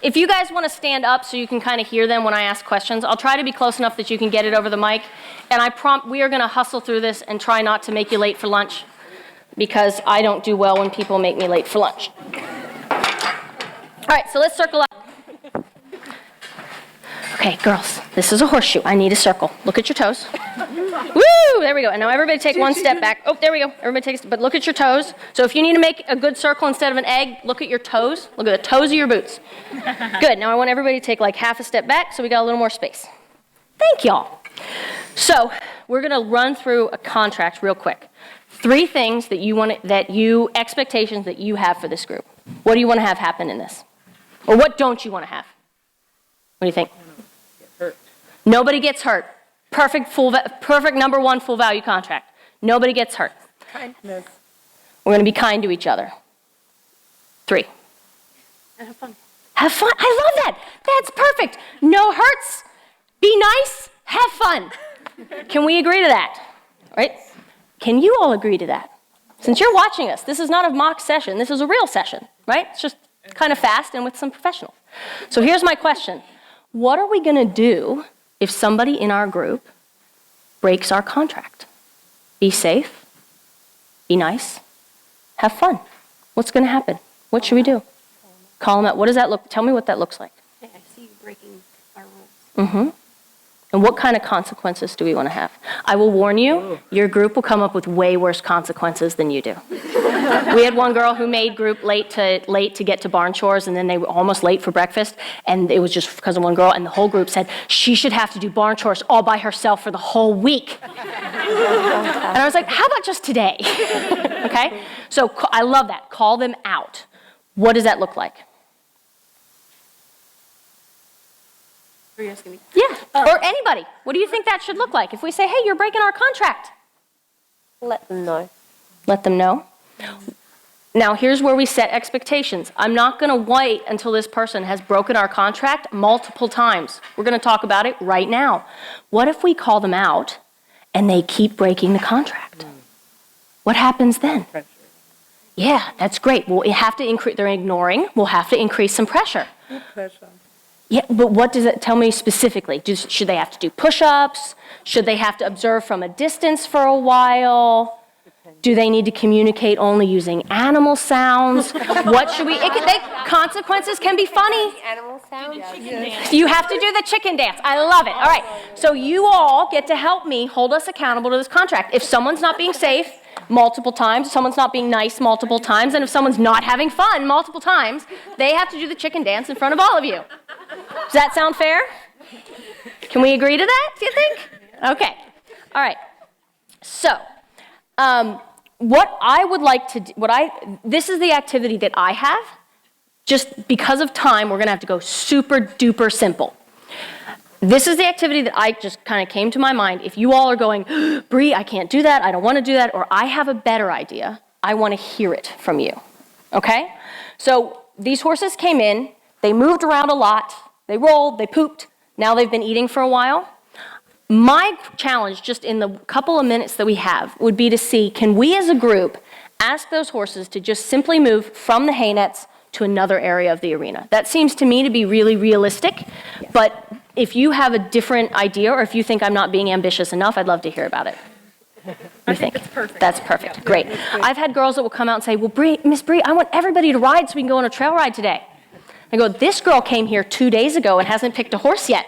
If you guys want to stand up so you can kind of hear them when I ask questions, I'll try to be close enough that you can get it over the mic. And we are going to hustle through this and try not to make you late for lunch, because I don't do well when people make me late for lunch. All right, so let's circle up. Okay, girls, this is a horseshoe. I need a circle. Look at your toes. Woo! There we go. And now everybody take 1 step back. Oh, there we go. Everybody takes, but look at your toes. So if you need to make a good circle instead of an egg, look at your toes. Look at the toes of your boots. Good. Now I want everybody to take half a step back so we got a little more space. Thank y'all. So we're going to run through a contract real quick. 3 things expectations that you have for this group. What do you want to have happen in this? Or what don't you want to have? What do you think? Nobody gets hurt. Perfect number 1 full value contract. Nobody gets hurt. Kindness. We're going to be kind to each other. 3. And have fun. Have fun. I love that. That's perfect. No hurts. Be nice. Have fun. Can we agree to that? Right? Can you all agree to that? Since you're watching us, this is not a mock session. This is a real session, right? It's just kind of fast and with some professionals. So here's my question. What are we going to do if somebody in our group breaks our contract? Be safe, be nice, have fun. What's going to happen? What should we do? Call them out. What does that look? Tell me what that looks like. Hey, I see you breaking our rules. And what kind of consequences do we want to have? I will warn you, your group will come up with way worse consequences than you do. We had one girl who made group late to get to barn chores, and then they were almost late for breakfast, and it was just because of one girl, and the whole group said she should have to do barn chores all by herself for the whole week. And I was like, how about just today? Okay? So I love that. Call them out. What does that look like? Are you asking me? Yeah, or anybody. What do you think that should look like? If we say, hey, you're breaking our contract. Let them know. Let them know. Now, here's where we set expectations. I'm not going to wait until this person has broken our contract multiple times. We're going to talk about it right now. What if we call them out and they keep breaking the contract? What happens then? Yeah, that's great. We'll have to increase, they're ignoring, we'll have to increase some pressure. Pressure. Yeah, but what does it tell me specifically? Should they have to do push-ups? Should they have to observe from a distance for a while? Do they need to communicate only using animal sounds? What should we, consequences can be funny. Animal sounds? You have to do the chicken dance. I love it. All right, so you all get to help me hold us accountable to this contract. If someone's not being safe multiple times, if someone's not being nice multiple times, and if someone's not having fun multiple times, they have to do the chicken dance in front of all of you. Does that sound fair? Can we agree to that, do you think? Okay. All right. So, what I would like to do, this is the activity that I have. Just because of time, we're going to have to go super duper simple. This is the activity that I just kind of came to my mind. If you all are going, Bree, I can't do that, I don't want to do that, or I have a better idea, I want to hear it from you. Okay? So these horses came in, they moved around a lot, they rolled, they pooped, now they've been eating for a while. My challenge, just in the couple of minutes that we have, would be to see, can we as a group ask those horses to just simply move from the hay nets to another area of the arena? That seems to me to be really realistic, but if you have a different idea, or if you think I'm not being ambitious enough, I'd love to hear about it. I think it's perfect. That's perfect. Great. I've had girls that will come out and say, well, Bree, Miss Bree, I want everybody to ride so we can go on a trail ride today. I go, this girl came here 2 days ago and hasn't picked a horse yet,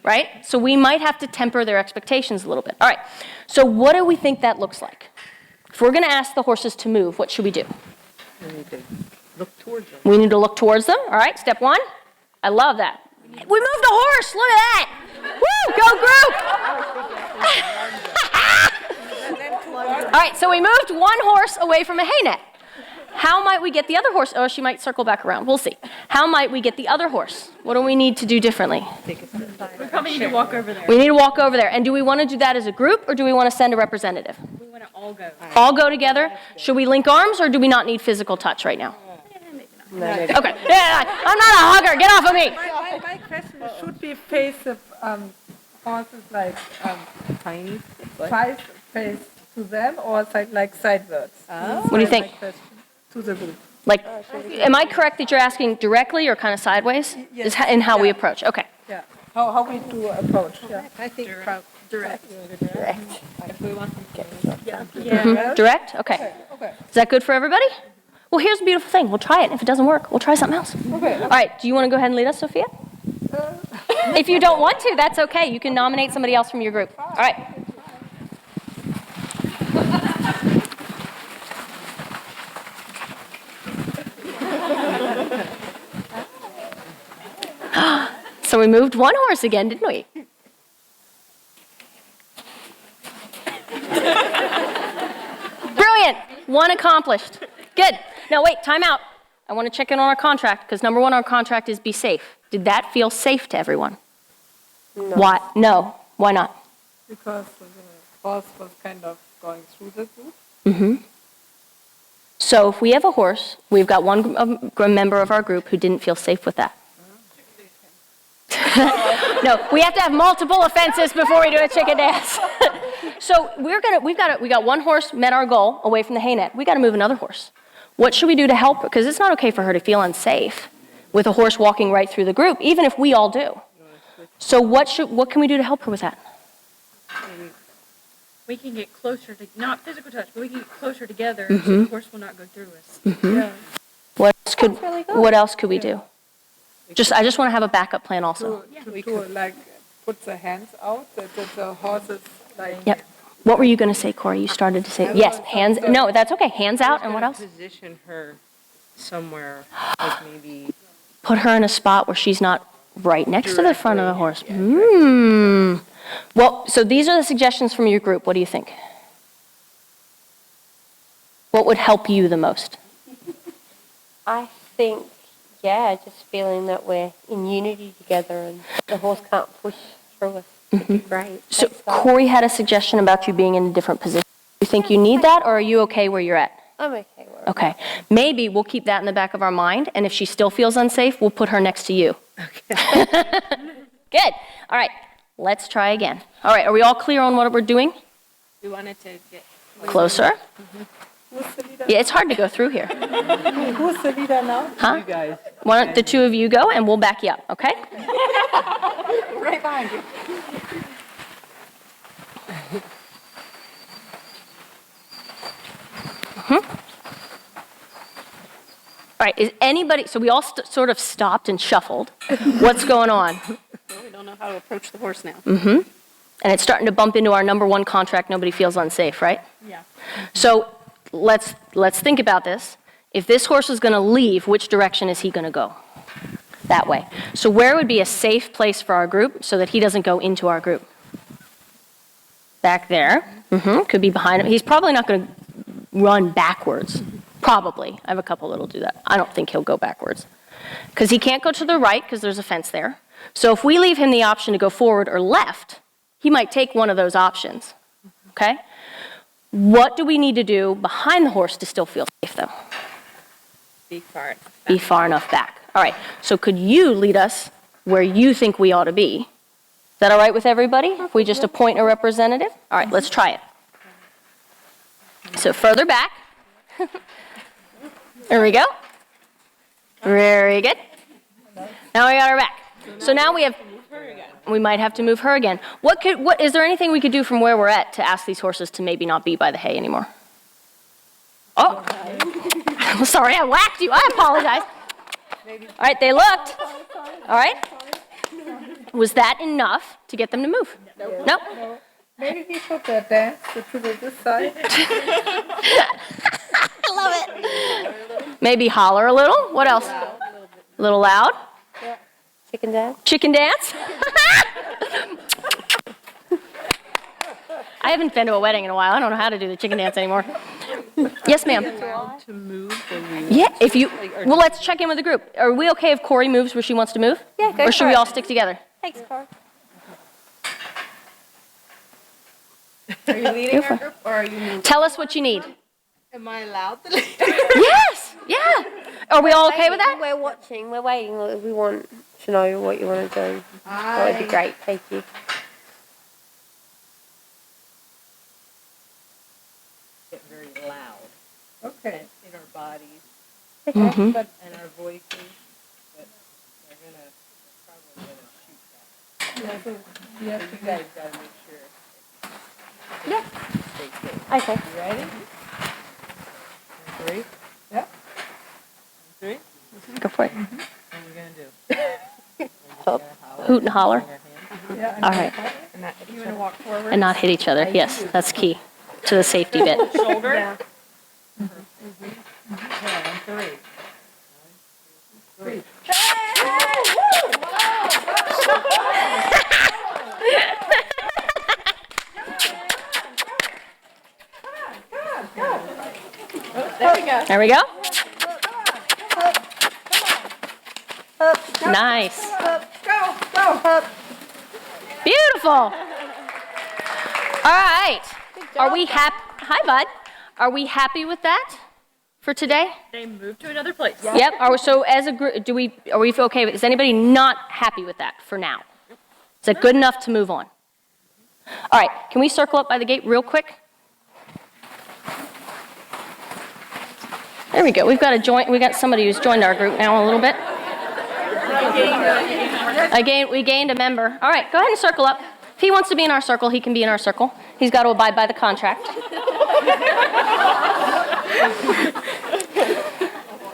right? So we might have to temper their expectations a little bit. All right, so what do we think that looks like? If we're going to ask the horses to move, what should we do? We need to look towards them. We need to look towards them. All right, step one. I love that. We moved a horse. Look at that. Woo, go group. All right, so we moved one horse away from a hay net. How might we get the other horse? Oh, she might circle back around. We'll see. How might we get the other horse? What do we need to do differently? We probably need to walk over there. We need to walk over there. And do we want to do that as a group, or do we want to send a representative? We want to all go. All go together? Should we link arms, or do we not need physical touch right now? Okay. Yeah, I'm not a hugger. Get off of me. My question is, should we face the horses like Tiny. face to them, or like sidewards? What do you think? My question to the group. Like, am I correct that you're asking directly or kind of sideways? Yes. Is in how we approach. Okay. Yeah. How we do approach? Yeah. I think Direct. if we want them to. Yeah. Direct? Okay. Okay. Is that good for everybody? Well, here's the beautiful thing. We'll try it. If it doesn't work, we'll try something else. Okay. All right. Do you want to go ahead and lead us, Sophia? If you don't want to, that's okay. You can nominate somebody else from your group. All right. So we moved one horse again, didn't we? Brilliant. One accomplished. Good. Now wait, time out. I want to check in on our contract, because number one, our contract is be safe. Did that feel safe to everyone? No. Why? No. Why not? Because the horse was kind of going through the group. Mm-hmm. So if we have a horse, we've got one member of our group who didn't feel safe with that. No, we have to have multiple offenses before we do a chicken dance. So we got one horse met our goal away from the hay net. We got to move another horse. What should we do to help her? Because it's not okay for her to feel unsafe with a horse walking right through the group, even if we all do. So what can we do to help her with that? We can get closer to, not physical touch, but we can get closer together so the horse will not go through us. Yeah. What else could we do? I just want to have a backup plan also. To like puts the hands out, that the horse is like. Yep. What were you going to say, Corey? You started to say, yes, hands, no, that's okay. Hands out, and what else? Position her somewhere, like maybe. Put her in a spot where she's not right next to the front of the horse. Yeah, Well, so these are the suggestions from your group. What do you think? What would help you the most? I think, yeah, just feeling that we're in unity together and the horse can't push through us. Would be great. So Thanks, guys. Corey had a suggestion about you being in a different position. You think you need that, or are you okay where you're at? I'm okay where I'm Okay. Maybe we'll keep that in the back of our mind, and if she still feels unsafe, we'll put her next to you. Okay. Good. All right. Let's try again. All right. Are we all clear on what we're doing? We wanted to get. Closer. Who's the leader? Yeah, it's hard to go through here. Who's the leader now? Huh? You guys. Why don't the two of you go, and we'll back you up, okay? Right behind you. All right, is anybody, so we all sort of stopped and shuffled. What's going on? We don't know how to approach the horse now. And it's starting to bump into our number one contract, nobody feels unsafe, right? Yeah. So let's think about this. If this horse is going to leave, which direction is he going to go? That way. So where would be a safe place for our group so that he doesn't go into our group? Back there. Could be behind him. He's probably not going to run backwards. Probably. I have a couple that'll do that. I don't think he'll go backwards. Because he can't go to the right because there's a fence there. So if we leave him the option to go forward or left, he might take one of those options. Okay? What do we need to do behind the horse to still feel safe, though? Be far. Be far enough back. All right. So could you lead us where you think we ought to be? Is that all right with everybody? If we just appoint a representative? All right, let's try it. So further back. There we go. Very good. Now we got her back. So now we might have to move her again. What is there anything we could do from where we're at to ask these horses to maybe not be by the hay anymore? Oh, sorry, I whacked you. I apologize. All right, they looked. All right. Was that enough to get them to move? No? Maybe we put the dance to this side. I love it. Maybe holler a little. What else? A little loud. Chicken dance? Chicken dance. I haven't been to a wedding in a while. I don't know how to do the chicken dance anymore. Yes, ma'am. To move or we. Yeah, if you, well, let's check in with the group. Are we okay if Corey moves where she wants to move? Yeah, go Or should for we it. all stick together? Thanks, Cora. Are you leading our group or are you moving? Tell us what you need. Am I allowed to lead? Yes, yeah. Are we all okay with that? We're watching, we're waiting. We want to know what you want to do. That would be great, thank you. Get very loud Okay. in our bodies Mhm. But and our voices, but they're probably gonna shoot that. yeah, so we have So to you guys gotta make sure. Yeah. Stay safe. Okay. You ready? 3, Yeah. 3. Go for it. What are we gonna do? Hoot and holler. Yeah. All right. You want to walk forward? And not hit each other. Yes, that's key to the safety bit. Shoulder? Yeah. 3. There we go. Nice. Go. Beautiful. All right. Are we happy? Hi, bud. Are we happy with that for today? They moved to another place. Yep. So as a group, are we okay with, is anybody not happy with that for now? Is that good enough to move on? All right. Can we circle up by the gate real quick? There we go. We got somebody who's joined our group now a little bit. We gained a member. All right, go ahead and circle up. If he wants to be in our circle, he can be in our circle. He's got to abide by the contract.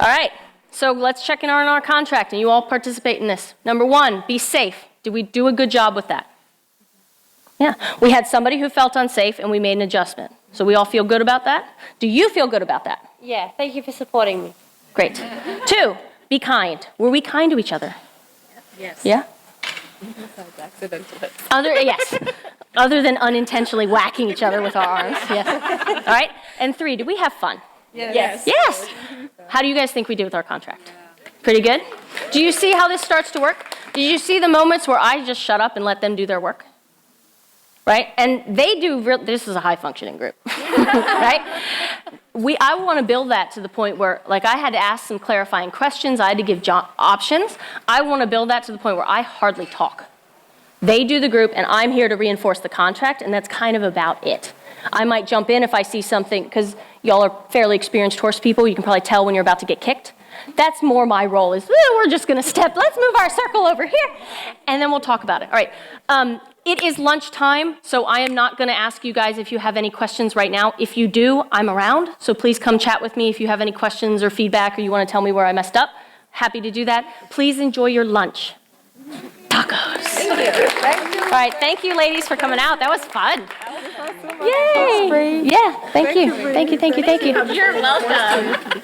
All right, so let's check in on our contract, and you all participate in this. Number 1, be safe. Did we do a good job with that? Yeah, we had somebody who felt unsafe and we made an adjustment. So we all feel good about that? Do you feel good about that? Yeah, thank you for supporting me. Great. 2, be kind. Were we kind to each other? Yes. Yeah? Accidentally. Yes. Other than unintentionally whacking each other with our arms. Yes. All right. And 3, did we have fun? Yes. Yes. How do you guys think we did with our contract? Pretty good? Do you see how this starts to work? Did you see the moments where I just shut up and let them do their work? Right? And they do, this is a high functioning group, right? I want to build that to the point where, like, I had to ask some clarifying questions, I had to give options. I want to build that to the point where I hardly talk. They do the group, and I'm here to reinforce the contract, and that's kind of about it. I might jump in if I see something, because y'all are fairly experienced horse people, you can probably tell when you're about to get kicked. That's more my role is, we're just going to let's move our circle over here, and then we'll talk about it. All right. It is lunchtime, so I am not going to ask you guys if you have any questions right now. If you do, I'm around, so please come chat with me if you have any questions or feedback or you want to tell me where I messed up. Happy to do that. Please enjoy your lunch. Tacos. Thank you. All right, thank you, ladies, for coming out. That was fun. Yay! Yeah, thank you. Thank you, thank you, thank you. You're welcome.